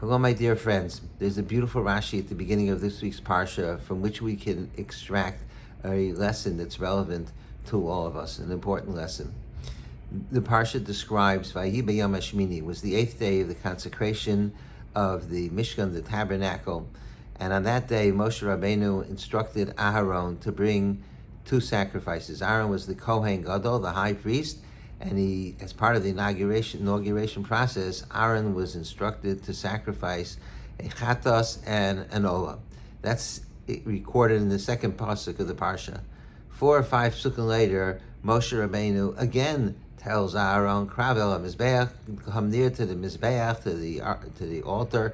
Hello, my dear friends. There's a beautiful Rashi at the beginning of this week's Parsha from which we can extract a lesson that's relevant to all of us, an important lesson. The Parsha describes Vayi B'Yom Shemini. It was the 8th day of the consecration of the Mishkan, the tabernacle, and on that day Moshe Rabbeinu instructed Aharon to bring 2 sacrifices. Aaron was the Kohen Gadol, the high priest, and he, as part of the inauguration process, Aaron was instructed to sacrifice a chatos and an olah. That's recorded in the second pasuk of the parsha. 4 or 5 psukim later, Moshe Rabbeinu again tells Aaron, "Krav el mizbeach, come near to the mizbeach, to the altar,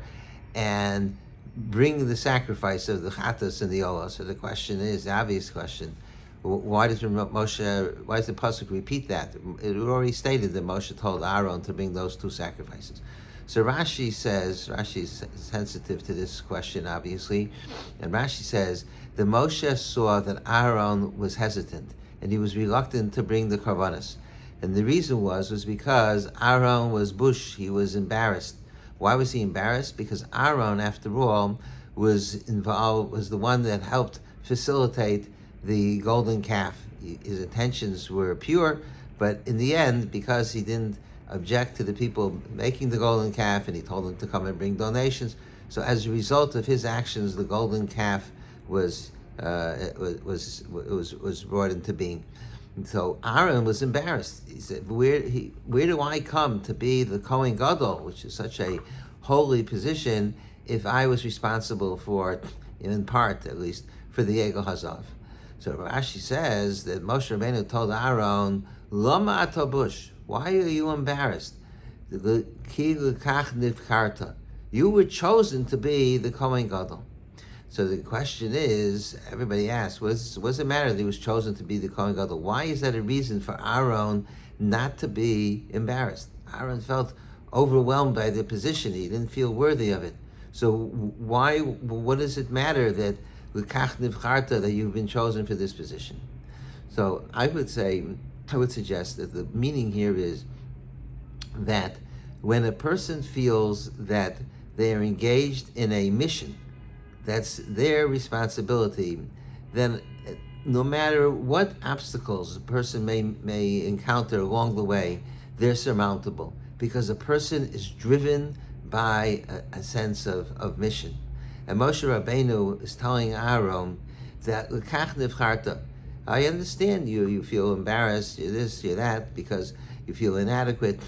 and bring the sacrifice of the chatos and the olah." So the question is, the obvious question: why does the pasuk repeat that? It already stated that Moshe told Aaron to bring those 2 sacrifices. So Rashi is sensitive to this question, obviously, and Rashi says that Moshe saw that Aaron was hesitant and he was reluctant to bring the karbanos, and the reason was because Aaron was bush, he was embarrassed. Why was he embarrassed? Because Aaron, after all, was the one that helped facilitate the golden calf. His intentions were pure, but in the end, because he didn't object to the people making the golden calf, and he told them to come and bring donations, so as a result of his actions, the golden calf was brought into being. And so Aaron was embarrassed. He said, "Where do I come to be the Kohen Gadol, which is such a holy position, if I was responsible for, in part at least, for the Egel Hazav?" So Rashi says that Moshe Rabbeinu told Aaron, "Lama atabush, why are you embarrassed? Ki l'kach nivkarta. You were chosen to be the Kohen Gadol." So the question is, everybody asks, what's the matter that he was chosen to be the Kohen Gadol? Why is that a reason for Aaron not to be embarrassed? Aaron felt overwhelmed by the position. He didn't feel worthy of it. So what does it matter that you've been chosen for this position? So I would suggest that the meaning here is that when a person feels that they are engaged in a mission, that's their responsibility, then no matter what obstacles a person may encounter along the way, they're surmountable, because a person is driven by a sense of mission. And Moshe Rabbeinu is telling Aaron that l'kach nivcharta. I understand you feel embarrassed, you're this, you're that, because you feel inadequate,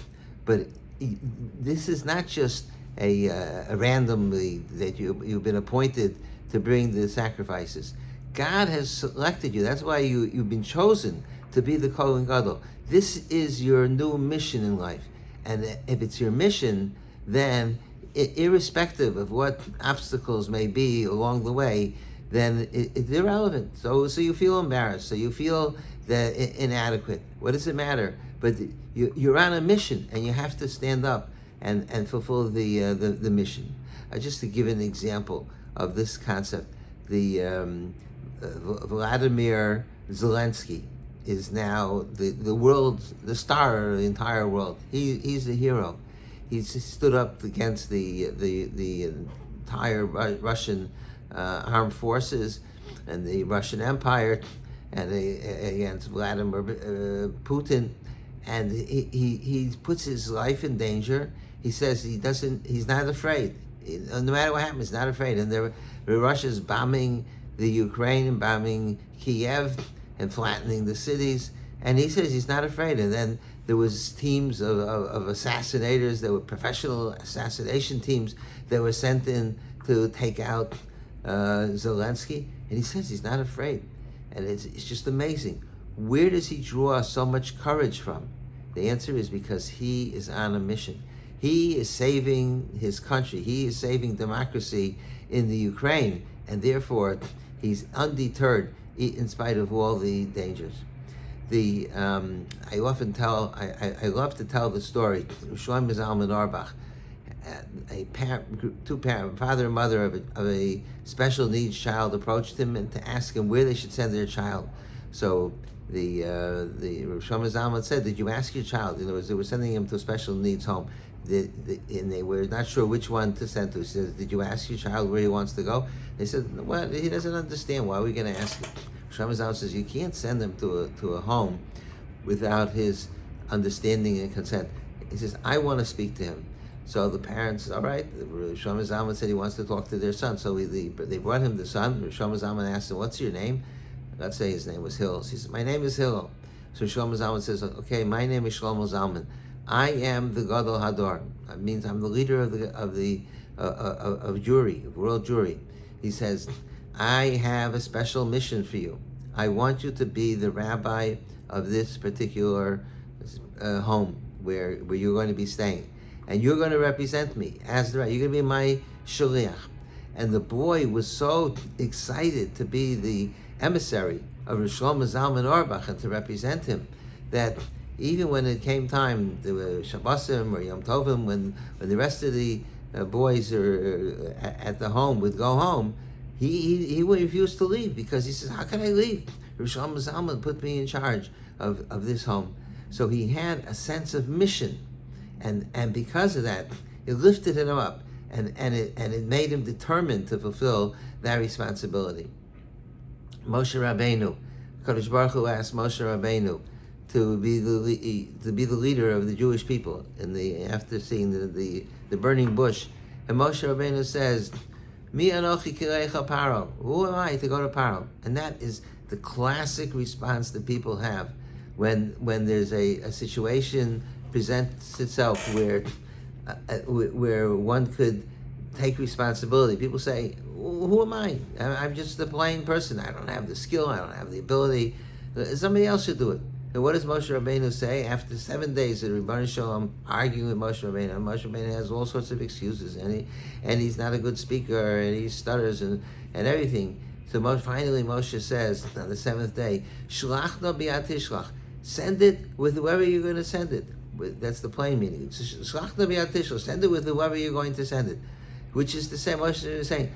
but this is not just a randomly that you've been appointed to bring the sacrifices. God has selected you. That's why you've been chosen to be the Kohen Gadol. This is your new mission in life, and if it's your mission, then irrespective of what obstacles may be along the way, then it's irrelevant. So you feel embarrassed, so you feel that inadequate. What does it matter? But you're on a mission, and you have to stand up and fulfill the mission. Just to give an example of this concept, Vladimir Zelensky is now the star of the entire world. He's a hero. He's stood up against the entire Russian armed forces and the Russian Empire, and against Vladimir Putin, and he puts his life in danger. He says he's not afraid. No matter what happens, he's not afraid. And Russia's bombing the Ukraine and bombing Kiev and flattening the cities, and he says he's not afraid. And then there was teams of assassinators. There were professional assassination teams that were sent in to take out Zelensky, and he says he's not afraid. And it's just amazing. Where does he draw so much courage from? The answer is because he is on a mission. He is saving his country. He is saving democracy in the Ukraine, and therefore he's undeterred in spite of all the dangers. I love to tell the story. Shlomo Zalman Auerbach, father and mother of a special needs child approached him and to ask him where they should send their child. So the Shlomo Zalman said, "Did you ask your child?" In other words, they were sending him to a special needs home. and they were not sure which one to send to. He says, "Did you ask your child where he wants to go?" They said, "Well, he doesn't understand. Why are we going to ask him?" Shlomo says, "You can't send him to a home without his understanding and consent." He says, "I want to speak to him." So the parents, all right, Shlomo Zalman said he wants to talk to their son. So they brought him the son. Shlomo Zalman asked him, "What's your name?" Let's say his name was Hillel. He says, "My name is Hillel." So Shlomo Zalman says, "Okay, my name is Shlomo Zalman. I am the Gadol Hador. That means I'm the leader of jury, of world jury." He says, "I have a special mission for you. I want you to be the rabbi of this particular home where you're going to be staying, and you're going to represent me as the rabbi. You're going to be my shaliach." And the boy was so excited to be the emissary of Rosh Shlomo Zalman Auerbach and to represent him, that even when it came time, the Shabbosim or Yom Tovim, when the rest of the boys are at the home would go home, he refused to leave, because he says, "How can I leave? Rosh Shlomo Zalman put me in charge of this home." So he had a sense of mission, and because of that, it lifted him up, and it made him determined to fulfill that responsibility. Moshe Rabbeinu, Kadosh Baruch Hu asked Moshe Rabbeinu to be the leader of the Jewish people after seeing the burning bush, and Moshe Rabbeinu says, "Mi anochi kireicha Paro." Who am I to go to Paro? And that is the classic response that people have when there's a situation presents itself where one could take responsibility. People say, "Who am I? I'm just a plain person. I don't have the skill. I don't have the ability. Somebody else should do it." And what does Moshe Rabbeinu say? After 7 days of Rebbeinu Shalom arguing with Moshe Rabbeinu, and Moshe Rabbeinu has all sorts of excuses, and he's not a good speaker, and he stutters and everything. So finally Moshe says on the 7th day, "Shlach no bi'at tishlach." Send it with whoever you're going to send it. That's the plain meaning. Shlach no bi'at tishlach. Send it with whoever you're going to send it. Which is to say, Moshe is saying,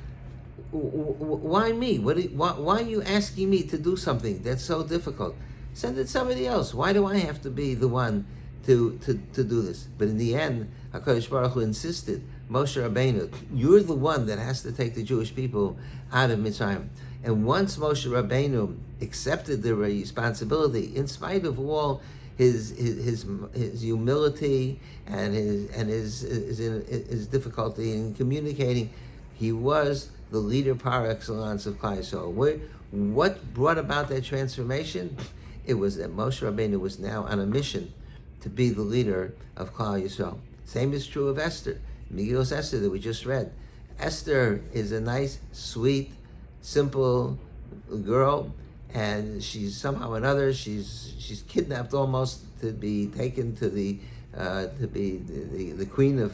why me? Why are you asking me to do something that's so difficult? Send it somebody else. Why do I have to be the one to do this? But in the end, HaKadosh Baruch Hu insisted, Moshe Rabbeinu, you're the one that has to take the Jewish people out of Mitzrayim. And once Moshe Rabbeinu accepted the responsibility, in spite of all his humility and his difficulty in communicating, he was the leader par excellence of Klal Yisrael. What brought about that transformation? It was that Moshe Rabbeinu was now on a mission to be the leader of Klal Yisrael. Same is true of Esther, Megillas Esther that we just read. Esther is a nice, sweet, simple girl, and she's somehow or another she's kidnapped almost to be taken to be the queen of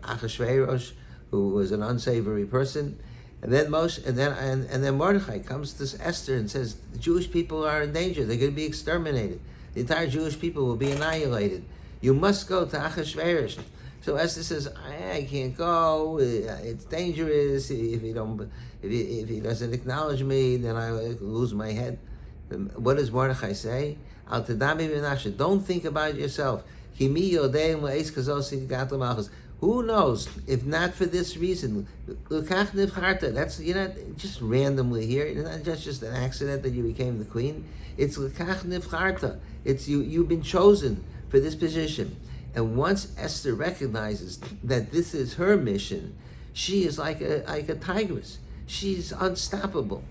Achashverosh, who was an unsavory person. And then then Mordechai comes to Esther and says, the Jewish people are in danger. They're going to be exterminated. The entire Jewish people will be annihilated. You must go to Achashverosh. So Esther says, I can't go. It's dangerous. If he doesn't acknowledge me, then I lose my head. What does Mordechai say? Al tadami v'nafshe. Don't think about yourself. Kimi yodeim le'eis kazos gato malchus. Who knows? If not for this reason, l'kach nivcharta. That's, you're not just randomly here. It's not just an accident that you became the queen. It's l'kach nivcharta. It's you've been chosen for this position. And once Esther recognizes that this is her mission, she is like a tigress. She's unstoppable.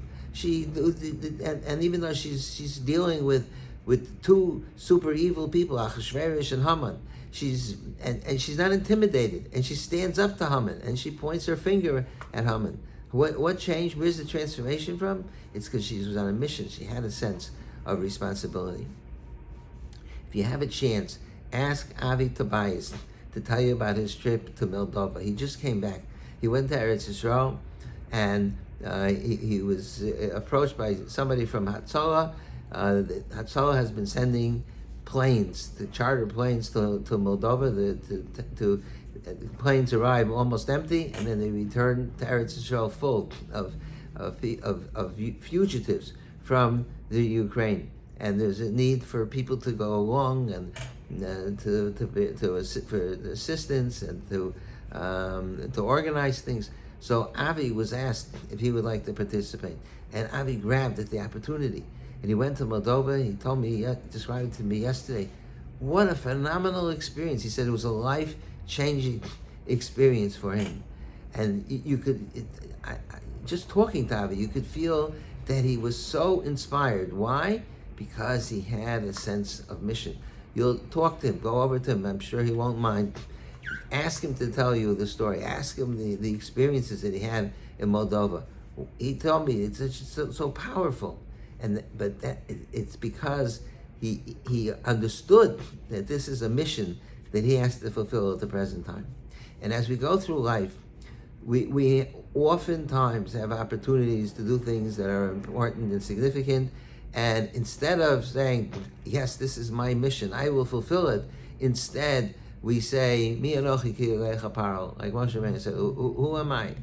And even though she's dealing with two super evil people, Achashverosh and Haman, she's not intimidated, and she stands up to Haman, and she points her finger at Haman. What changed? Where's the transformation from? It's because she was on a mission. She had a sense of responsibility. If you have a chance, ask Avi Tobias to tell you about his trip to Moldova. He just came back. He went to Eretz Yisrael, and he was approached by somebody from Hatzalah. Hatzalah has been sending planes, the charter planes to Moldova. The planes arrive almost empty, and then they return to Eretz Yisrael full of fugitives from the Ukraine. And there's a need for people to go along, and for assistance and to organize things. So Avi was asked if he would like to participate, and Avi grabbed at the opportunity, and he went to Moldova. He told me, described it to me yesterday, what a phenomenal experience. He said it was a life-changing experience for him, and you could, just talking to Avi, you could feel that he was so inspired. Why? Because he had a sense of mission. You'll talk to him, go over to him. I'm sure he won't mind. Ask him to tell you the story. Ask him the experiences that he had in Moldova. He told me it's so powerful, it's because he understood that this is a mission that he has to fulfill at the present time. And as we go through life, we oftentimes have opportunities to do things that are important and significant, and instead of saying, yes, this is my mission, I will fulfill it, instead we say, Mi anochi ki elecha paro, like Moshe Rabbeinu said, who am I?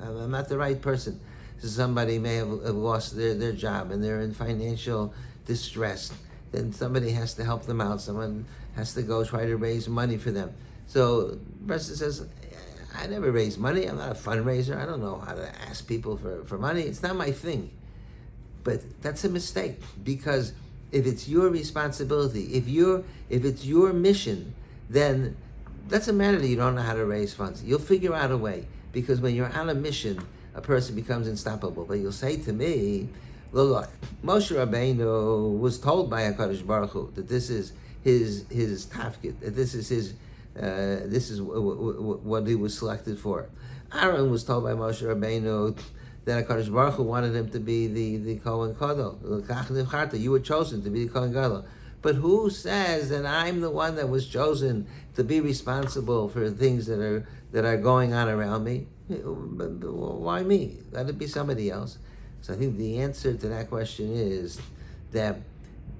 I'm not the right person. So somebody may have lost their job and they're in financial distress. Then somebody has to help them out. Someone has to go try to raise money for them. So the person says, I never raise money. I'm not a fundraiser. I don't know how to ask people for money. It's not my thing. But that's a mistake, because if it's your responsibility, if it's your mission, then doesn't matter that you don't know how to raise funds. You'll figure out a way, because when you're on a mission, a person becomes unstoppable. But you'll say to me, look, Moshe Rabbeinu was told by HaKadosh Baruch Hu that this is his tafkid, that this is what he was selected for. Aaron was told by Moshe Rabbeinu that HaKadosh Baruch Hu wanted him to be the Kohen Gadol. You were chosen to be the Kohen Gadol. But who says that I'm the one that was chosen to be responsible for things that are going on around me? Why me? Let it be somebody else. So I think the answer to that question is that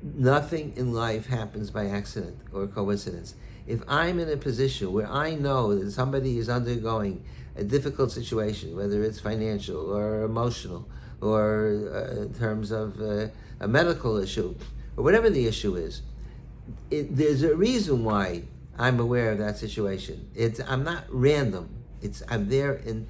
nothing in life happens by accident or coincidence. If I'm in a position where I know that somebody is undergoing a difficult situation, whether it's financial or emotional or in terms of a medical issue, or whatever the issue is, there's a reason why I'm aware of that situation. I'm not random. I'm there in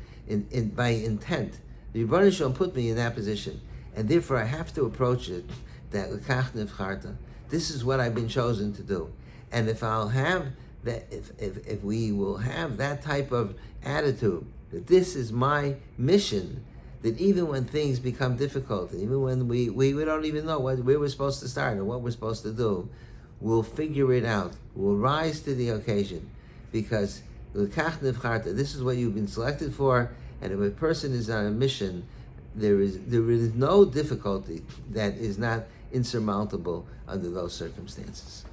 by intent. The Rebbeinu Shalom put me in that position, and therefore I have to approach it that l'kach nivcharta. This is what I've been chosen to do, and if I'll have that, if we will have that type of attitude that this is my mission, that even when things become difficult, even when we don't even know where we're supposed to start or what we're supposed to do, we'll figure it out. We'll rise to the occasion, because l'kach nivcharta, this is what you've been selected for. And if a person is on a mission, there is no difficulty that is not insurmountable under those circumstances.